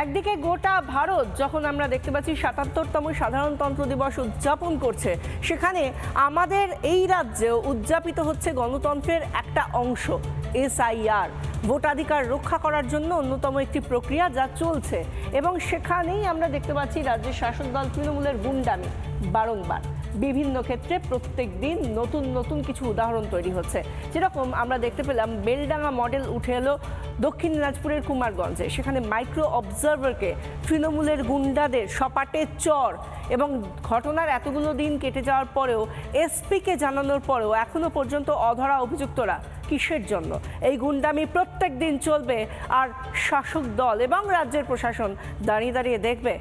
একদিকে গোটা ভারত যখন আমরা দেখতে পাচ্ছি ৭৭তম সাধারণতন্ত্র দিবস উদযাপন করছে, সেখানে আমাদের এই রাজ্যেও উদযাপিত হচ্ছে গণতন্ত্রের একটা অংশ এসআইআর, ভোটাধিকার রক্ষা করার জন্য অন্যতম একটি প্রক্রিয়া যা চলছে। এবং সেখানেই আমরা দেখতে পাচ্ছি রাজ্যের শাসক দল তৃণমূলের গুন্ডামি বারংবার বিভিন্ন ক্ষেত্রে প্রত্যেক দিন নতুন নতুন কিছু উদাহরণ তৈরি হচ্ছে। যেরকম আমরা দেখতে পেলাম বেলডাঙ্গা মডেল উঠে এলো দক্ষিণ দিনাজপুরের কুমারগঞ্জে, সেখানে মাইক্রো অবজারভারকে তৃণমূলের গুন্ডাদের সপাটে চর, এবং ঘটনার এতগুলো দিন কেটে যাওয়ার পরেও এসপিকে জানানোর পরেও এখনো পর্যন্ত অধরা অভিযুক্তরা কিসের জন্য? এই গুন্ডামি প্রত্যেক দিন চলবে আর শাসক দল এবং রাজ্যের প্রশাসন দাঁড়িয়ে দাঁড়িয়ে দেখবে।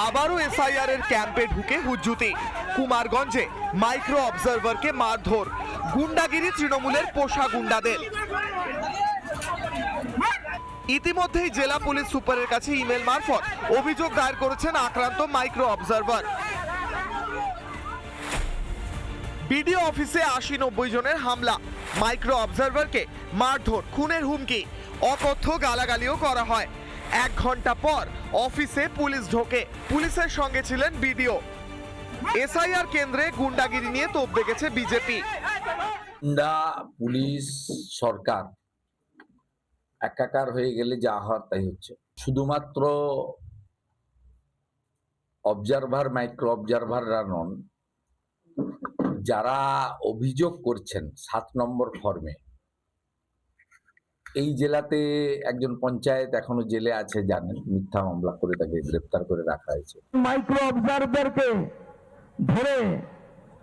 আবারও এসআইআর এর ক্যাম্পে ঢুকে হুজ্জুতি। কুমারগঞ্জে মাইক্রো অবজারভারকে মারধর, গুন্ডাগিরি তৃণমূলের পোষা গুন্ডাদের। ইতিমধ্যেই জেলা পুলিশ সুপারের কাছে ইমেল মারফত অভিযোগ দায়ের করেছেন আক্রান্ত মাইক্রো অবজারভার। বিডিও অফিসে ৮০-৯০ জনের হামলা, মাইক্রো অবজারভারকে মারধর, খুনের হুমকি, অকথ্য গালাগালিও করা হয়। ১ ঘন্টা পর অফিসে পুলিশ ঢোকে, পুলিশের সঙ্গে ছিলেন বিডিও। এসআইআর কেন্দ্রে গুন্ডাগিরি নিয়ে তোপ দেখেছে বিজেপি। গুন্ডা পুলিশ সরকার একাকার হয়ে গেলে যা হওয়ার তাই হচ্ছে। শুধুমাত্র অবজারভার, মাইক্রো অবজারভাররা নন, যারা অভিযোগ করছেন ৭ নম্বর ফর্মে। এই জেলাতে একজন পঞ্চায়েত এখনো জেলে আছে, জানেন, মিথ্যা মামলা করে তাকে গ্রেফতার করে রাখা হয়েছে। মাইক্রো অবজারভারকে ধরে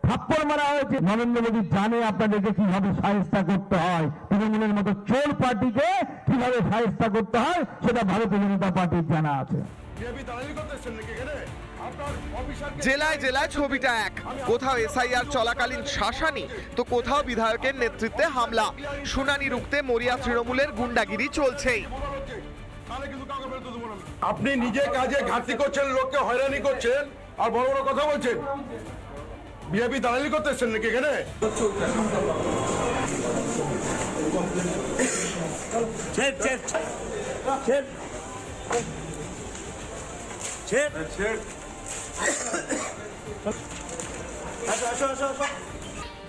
থাপ্পড় মারা হয়েছে। নরেন্দ্র মোদী জানে আপনাদেরকে কিভাবে শায়েস্তা করতে হয়, তৃণমূলের মতো চোর পার্টিকে কিভাবে শায়েস্তা করতে হয় সেটা ভারতীয় জনতা পার্টির জানা আছে। জেলায় জেলায় ছবিটা এক, কোথাও এসআইআর চলাকালীন শাসানি, তো কোথাও বিধায়কের নেতৃত্বে হামলা। শুনানি রুখতে মরিয়া তৃণমূলের গুন্ডাগিরি চলছেই। আপনি নিজে কাজে ঘাটতি করছেন, লোককে হয়রানি করছেন, আর বড় বড় কথা বলছেন। বিজেপি দালালি করতেছেন নাকি এখানে?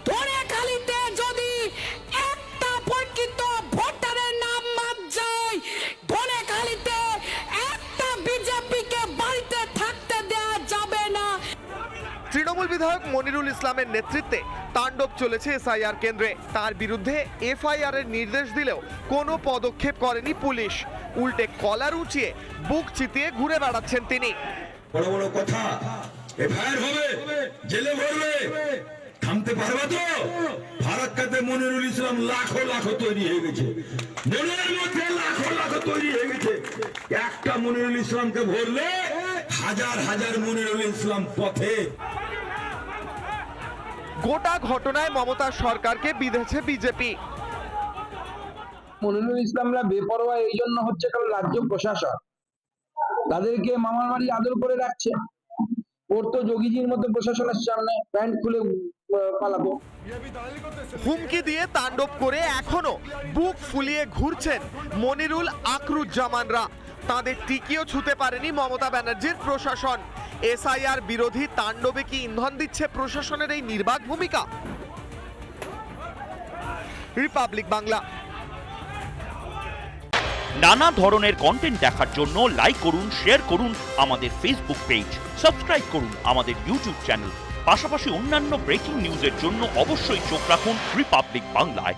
ধনেখালিতে যদি একটা প্রকৃত ভোটারের নাম বাদ যায়, ধনেখালিতে একটা বিজেপিকে বাড়িতে থাকতে দেওয়া যাবে না। তৃণমূল বিধায়ক মনিরুল ইসলামের নেতৃত্বে তাণ্ডব চলেছে এসআইআর কেন্দ্রে। তার বিরুদ্ধে এফআইআর এর নির্দেশ দিলেও কোনো পদক্ষেপ করেনি পুলিশ। উল্টে কলার উঁচিয়ে বুক চিতিয়ে ঘুরে বেড়াচ্ছেন তিনি। বড় বড় কথা, এফআইআর হবে, জেলে ভরবে, থামতে পারবে তো? ফারাক্কাতে মনিরুল ইসলাম লাখো লাখো তৈরি হয়ে গেছে, মনের মধ্যে লাখো লাখো তৈরি হয়ে গেছে। একটা মনিরুল ইসলামকে ভরলে হাজার হাজার মনিরুল ইসলাম পথে। গোটা ঘটনায় মমতা সরকারকে বিঁধেছে বিজেপি। মনিরুল ইসলামরা বেপরোয়া এই জন্য হচ্ছে কারণ রাজ্য প্রশাসন তাদেরকে মামার বাড়ি আদর করে রাখছে। ওর তো যোগীজির মতো প্রশাসনের সামনে প্যান্ট খুলে পালাবো। হুমকি দিয়ে তাণ্ডব করে এখনো বুক ফুলিয়ে ঘুরছেন মনিরুল আকরুজ্জামানরা। তাদের টিকিও ছুতে পারেনি মমতা ব্যানার্জির প্রশাসন। এসআইআর বিরোধী তাণ্ডবে কি ইন্ধন দিচ্ছে প্রশাসনের এই নির্বাক ভূমিকা? রিপাবলিক বাংলা। নানা ধরনের কন্টেন্ট দেখার জন্য লাইক করুন, শেয়ার করুন আমাদের ফেসবুক পেজ, সাবস্ক্রাইব করুন আমাদের ইউটিউব চ্যানেল। পাশাপাশি অন্যান্য ব্রেকিং নিউজের জন্য অবশ্যই চোখ রাখুন রিপাবলিক বাংলায়।